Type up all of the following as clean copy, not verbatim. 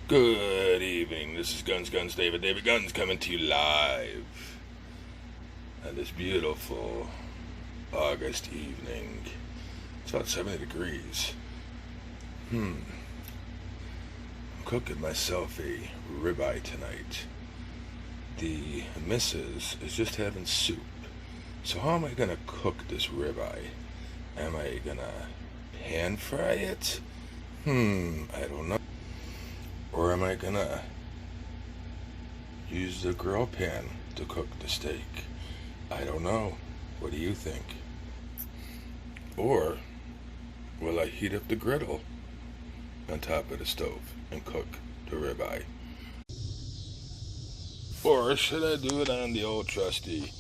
Good evening. This is Guns David Guns coming to you live on this beautiful August evening. It's about 70 degrees. I'm cooking myself a ribeye tonight. The missus is just having soup. So how am I gonna cook this ribeye? Am I gonna pan fry it? I don't know. Or am I gonna use the grill pan to cook the steak? I don't know. What do you think? Or will I heat up the griddle on top of the stove and cook the ribeye? Or should I do it on the old trusty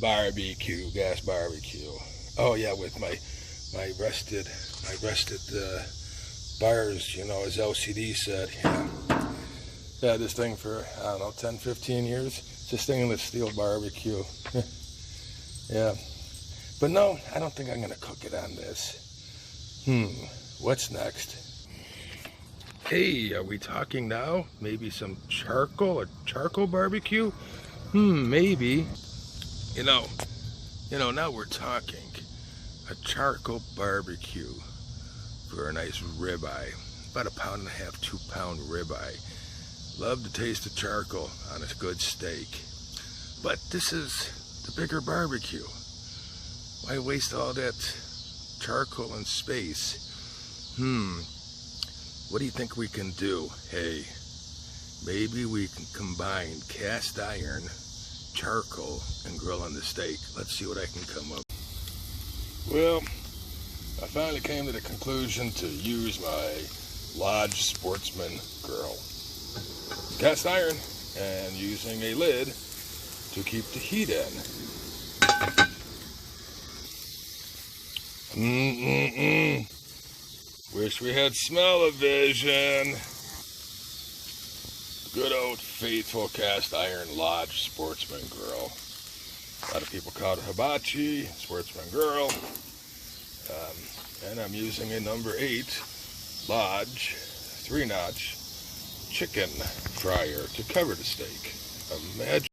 barbecue, gas barbecue? Oh yeah, with my rusted bars, you know, as LCD said. Yeah, this thing for, I don't know, 10, 15 years. It's a stainless steel barbecue. Yeah. But no, I don't think I'm going to cook it on this. What's next? Hey, are we talking now? Maybe some charcoal, a charcoal barbecue? Maybe. You know, now we're talking. A charcoal barbecue for a nice ribeye, about 1.5 pound, 2 pound ribeye. Love the taste of charcoal on a good steak. But this is the bigger barbecue. Why waste all that charcoal and space? What do you think we can do? Hey, maybe we can combine cast iron, charcoal, and grill on the steak. Let's see what I can come up. Well, I finally came to the conclusion to use my Lodge Sportsman grill. Cast iron and using a lid to keep the heat in. Wish we had smell-o-vision. Good old faithful cast iron Lodge Sportsman grill. A lot of people call it hibachi, Sportsman grill. And I'm using a number 8 Lodge 3-notch chicken fryer to cover the steak. Imagine